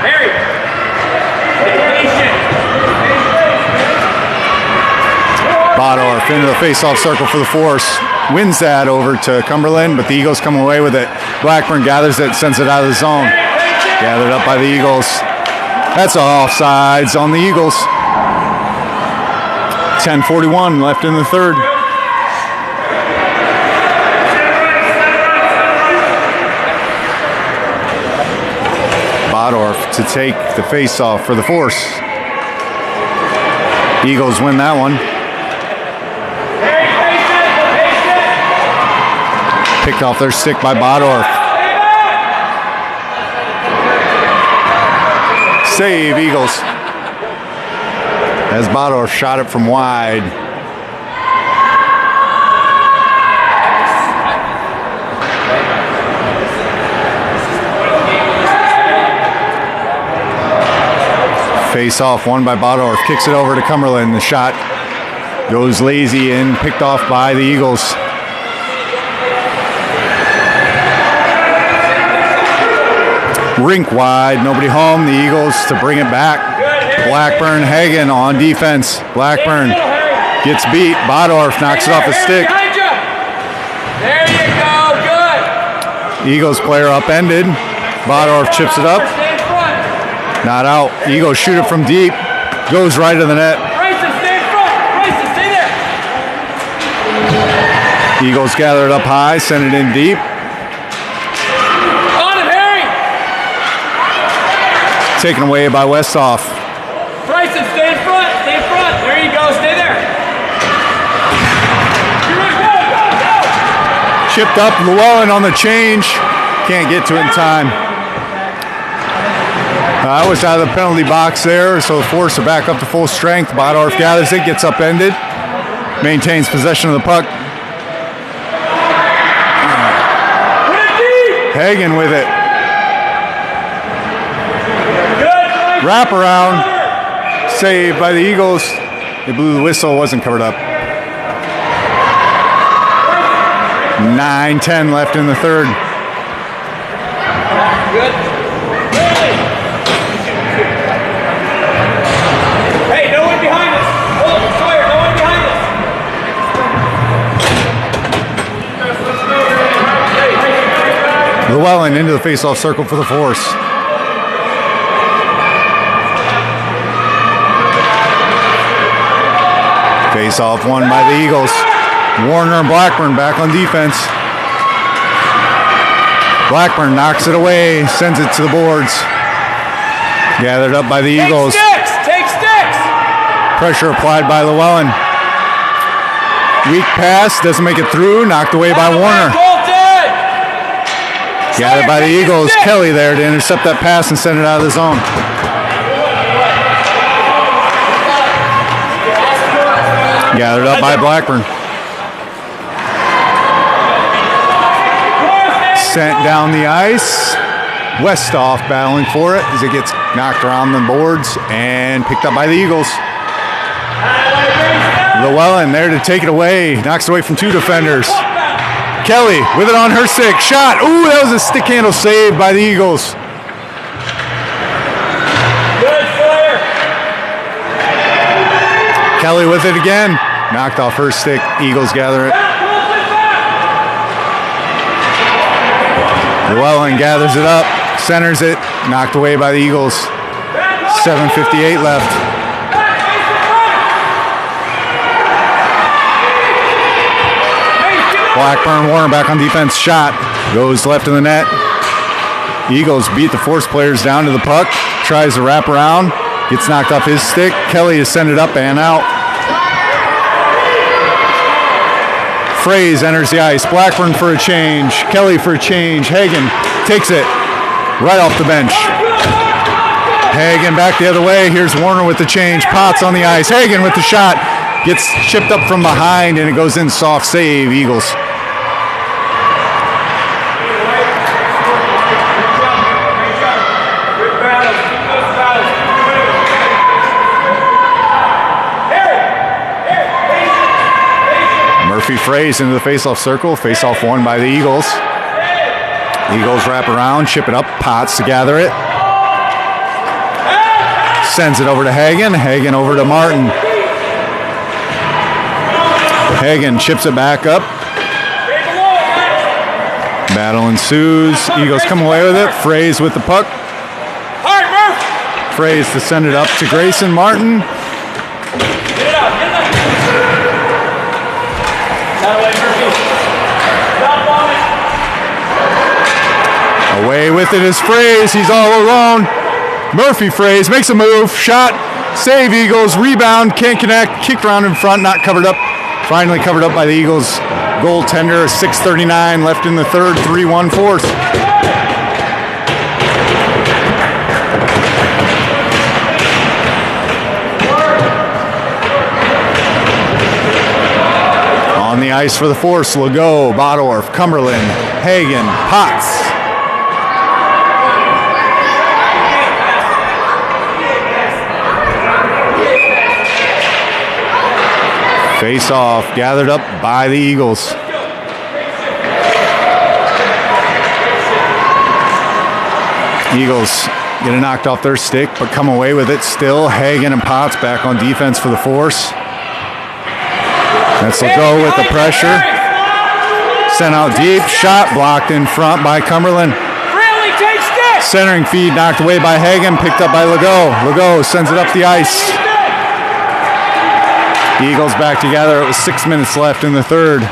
Harry. Patient. Bodorf into the face-off circle for the Force. Wins that over to Cumberland, but the Eagles come away with it. Blackburn gathers it, sends it out of the zone. Gathered up by the Eagles. That's offsides on the Eagles. 10:41 left in the third. Bodorf to take the face-off for the Force. Eagles win that one. Picked off their stick by Bodorf. Save, Eagles. As Bodorf shot it from wide. Face off, won by Bodorf. Kicks it over to Cumberland. The shot goes lazy and picked off by the Eagles. Rink wide, nobody home. The Eagles to bring it back. Blackburn, Hagen on defense. Blackburn gets beat. Bodorf knocks it off his stick. There you go, good. Eagles player upended. Bodorf chips it up. Not out. Eagles shoot it from deep. Goes right to the net. Bryson, stay in front. Bryson, stay there. Eagles gather it up high, send it in deep. On him, Harry. Taken away by Westhoff. Bryson, stay in front. Stay in front. There you go. Stay there. You're right. Go. Chipped up. Llewellyn on the change. Can't get to it in time. I was out of the penalty box there, so the Force are back up to full strength. Bodorf gathers it, gets upended, maintains possession of the puck. Hagen with it. Wrap around. Saved by the Eagles. They blew the whistle, wasn't covered up. 9:10 left in the third. Good. Hey, no one behind us. Hold, Sawyer, no one behind us. Llewellyn into the face-off circle for the Force. Face-off won by the Eagles. Warner and Blackburn back on defense. Blackburn knocks it away, sends it to the boards. Gathered up by the Eagles. Take sticks. Pressure applied by Llewellyn. Weak pass, doesn't make it through, knocked away by Warner. Gathered by the Eagles. Kelly there to intercept that pass and send it out of the zone. Gathered up by Blackburn. Sent down the ice. Westhoff battling for it as it gets knocked around the boards and picked up by the Eagles. Llewellyn there to take it away. Knocks it away from two defenders. Kelly with it on her stick. Shot. Ooh, that was a stick handle save by the Eagles. Good player. Kelly with it again. Knocked off her stick. Eagles gather it. Llewellyn gathers it up. Centers it. Knocked away by the Eagles. 7:58 left. Blackburn, Warner back on defense. Shot. Goes left of the net. Eagles beat the Force players down to the puck. Tries to wrap around. Gets knocked off his stick. Kelly is sent it up and out. Fraze enters the ice. Blackburn for a change. Kelly for a change. Hagen takes it right off the bench. Hagen back the other way. Here's Warner with the change. Potts on the ice. Hagen with the shot. Gets chipped up from behind and it goes in. Soft save, Eagles. Murphy Fraze into the face-off circle. Face-off won by the Eagles. Eagles wrap around, chip it up. Potts to gather it. Sends it over to Hagen. Hagen over to Martin. Hagan chips it back up. Battle ensues. Eagles come away with it. Fraze with the puck. Fraze to send it up to Grayson Martin. Away with it is Fraze. He's all alone. Murphy Fraze makes a move. Shot. Save Eagles. Rebound. Can't connect. Kicked around in front. Not covered up. Finally covered up by the Eagles goaltender. 6:39 left in the third. 3-1 fourth. On the ice for the Force, Legault, Bodorf, Cumberland, Hagan, Potts. Face off, gathered up by the Eagles. Eagles get it knocked off their stick, but come away with it still. Hagan and Potts back on defense for the Force. That's Legault with the pressure. Sent out deep. Shot blocked in front by Cumberland. Centering feed knocked away by Hagan. Picked up by Legault. Legault sends it up the ice. Eagles back together. It was 6 minutes left in the third.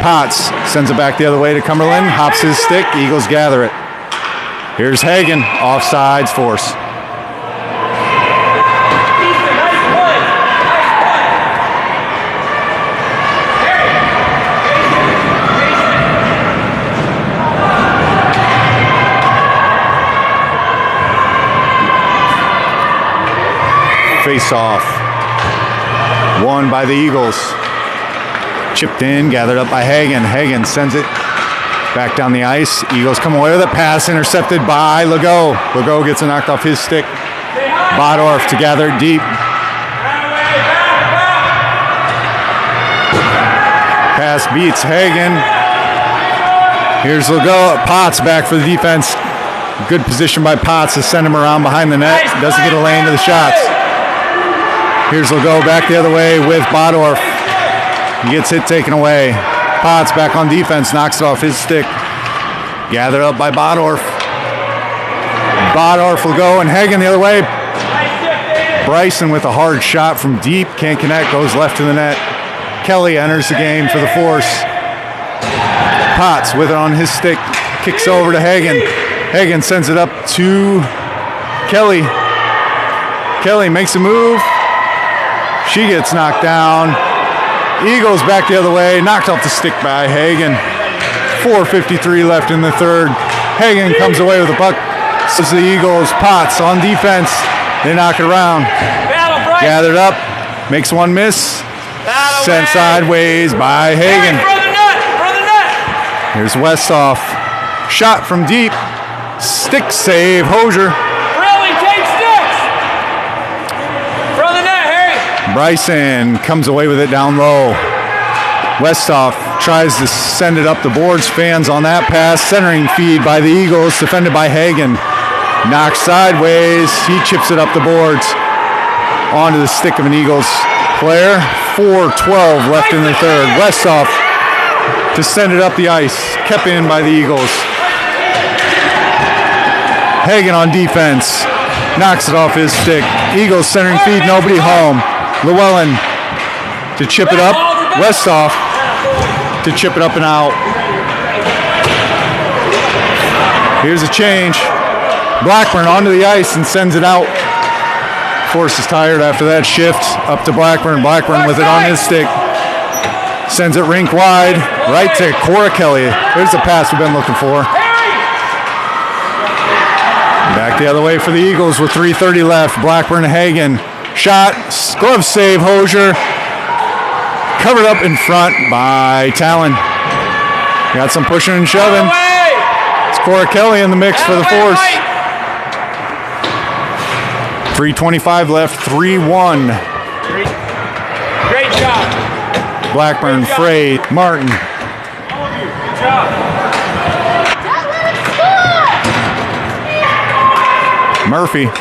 Potts sends it back the other way to Cumberland. Hops his stick. Eagles gather it. Here's Hagan. Offsides Force. Face off. Won by the Eagles. Chipped in, gathered up by Hagan. Hagan sends it back down the ice. Eagles come away with it. Pass intercepted by Legault. Legault gets it knocked off his stick. Bodorf to gather it deep. Pass beats Hagan. Here's Legault. Potts back for the defense. Good position by Potts to send him around behind the net. Doesn't get a lane to the shots. Here's Legault back the other way with Bodorf. He gets hit taken away. Potts back on defense, knocks it off his stick. Gathered up by Bodorf. Bodorf will go and Hagan the other way. Bryson with a hard shot from deep. Can't connect, goes left to the net. Kelly enters the game for the Force. Potts with it on his stick. Kicks over to Hagan. Hagan sends it up to Kelly. Kelly makes a move. She gets knocked down. Eagles back the other way. Knocked off the stick by Hagan. 4:53 left in the third. Hagan comes away with the puck. This is the Eagles. Potts on defense. They knock it around. Gathered up. Makes one miss. Sent sideways by Hagan. Here's Westhoff. Shot from deep. Stick save. Hosier. Bryson comes away with it down low. Westhoff tries to send it up the boards. Fans on that pass. Centering feed by the Eagles. Defended by Hagan. Knocked sideways. He chips it up the boards. Onto the stick of an Eagles player. 4:12 left in the third. Westhoff to send it up the ice. Kept in by the Eagles. Hagan on defense. Knocks it off his stick. Eagles centering feed. Nobody home. Llewellyn to chip it up. Westhoff to chip it up and out. Here's a change. Blackburn onto the ice and sends it out. Force is tired after that shift. Up to Blackburn. Blackburn with it on his stick. Sends it rink wide. Right to Cora Kelly. There's the pass we've been looking for. Back the other way for the Eagles with 3:30 left. Blackburn Hagan. Shot, glove save, Hosier. Covered up in front by Talon. Got some pushing and shoving. It's Cora Kelly in the mix for the Force. 3:25 left, 3-1. Great job. Blackburn, Frey, Martin. Good job. Murphy.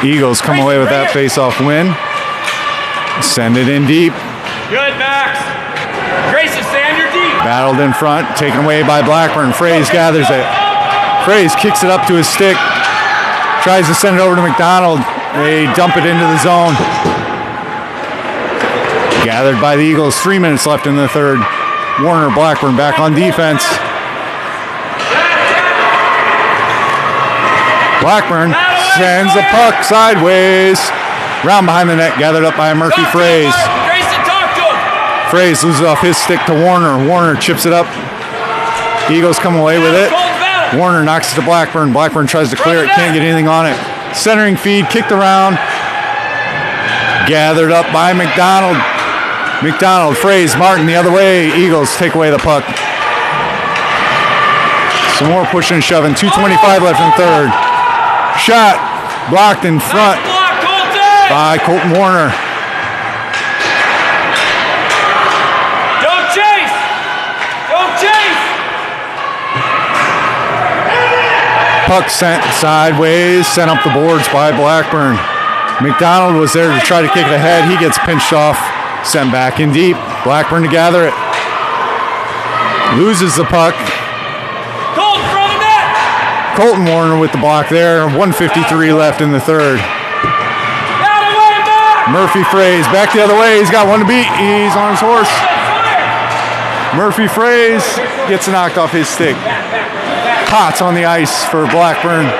Eagles come away with that face-off win. Send it in deep. Good, Max. Grayson, stay on your deep. Battled in front, taken away by Blackburn. Fraze gathers it. Fraze kicks it up to his stick. Tries to send it over to McDonald. They dump it into the zone. Gathered by the Eagles. 3 minutes left in the third. Warner Blackburn back on defense. Blackburn sends the puck sideways. Round behind the net, gathered up by Murphy Fraze. Grayson, talk to him. Fraze loses off his stick to Warner. Warner chips it up. Eagles come away with it. Warner knocks it to Blackburn. Blackburn tries to clear it, can't get anything on it. Centering feed, kicked around. Gathered up by McDonald. McDonald, Fraze, Martin the other way. Eagles take away the puck. Some more pushing and shoving. 2:25 left in third. Shot blocked in front by Colton Warner. Don't chase. Don't chase. Puck sent sideways, sent up the boards by Blackburn. McDonald was there to try to kick it ahead. He gets pinched off, sent back in deep. Blackburn to gather it. Loses the puck. Cold in front of net. Colton Warner with the block there. 1:53 left in the third. Out of way, back. Murphy Fraze back the other way. He's got one to beat. He's on his horse. Murphy Fraze gets knocked off his stick. Potts on the ice for Blackburn.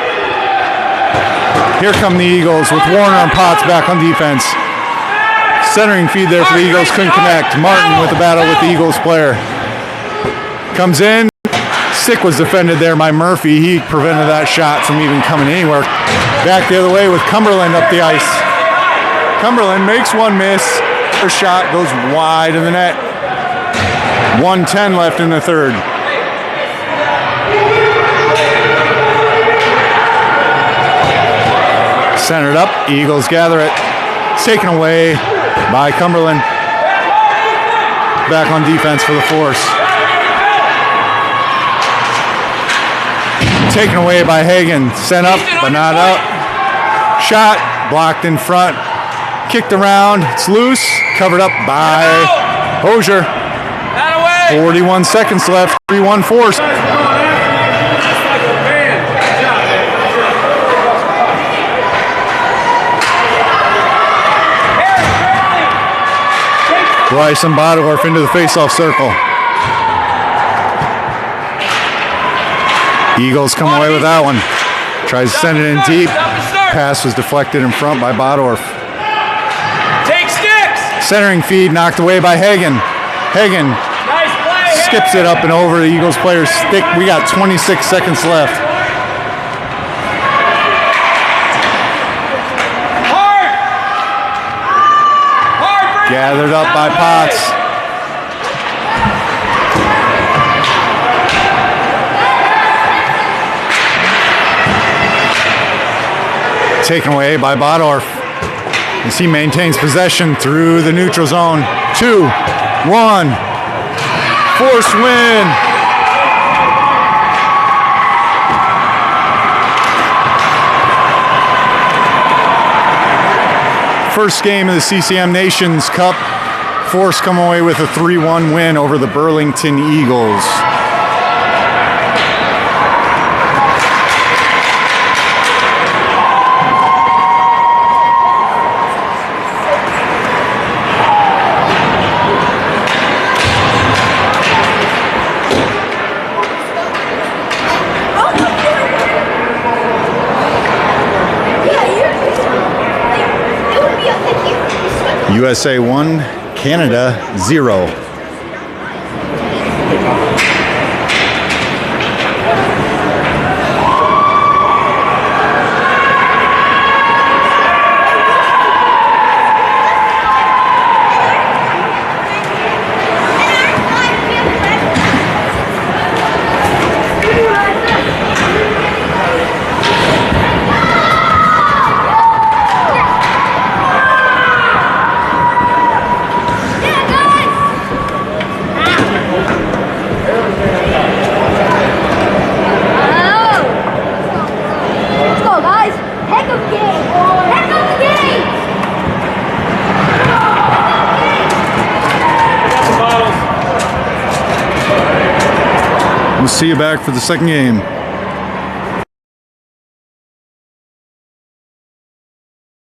Here come the Eagles with Warner and Potts back on defense. Centering feed there for the Eagles, couldn't connect. Martin with the battle with the Eagles player. Comes in. Stick was defended there by Murphy. He prevented that shot from even coming anywhere. Back the other way with Cumberland up the ice. Cumberland makes one miss. Her shot goes wide of the net. 1:10 left in the third. Centered up. Eagles gather it. It's taken away by Cumberland. Back on defense for the Force. Taken away by Hagen. Sent up, but not out. Shot. Blocked in front. Kicked around. It's loose. Covered up by Hosier. 41 seconds left. 3-1 Force. Bryson Bodorf into the faceoff circle. Eagles come away with that one. Tries to send it in deep. Pass was deflected in front by Bodorf. Take sticks. Centering feed knocked away by Hagen. Hagen skips it up and over the Eagles player's stick. We got 26 seconds left. Gathered up by Potts. Taken away by Bodorf as he maintains possession through the neutral zone. 2-1. Force win. First game of the CCM Nations Cup. Force come away with a 3-1 win over the Burlington Eagles. USA 1, Canada 0. We'll see you back for the second game.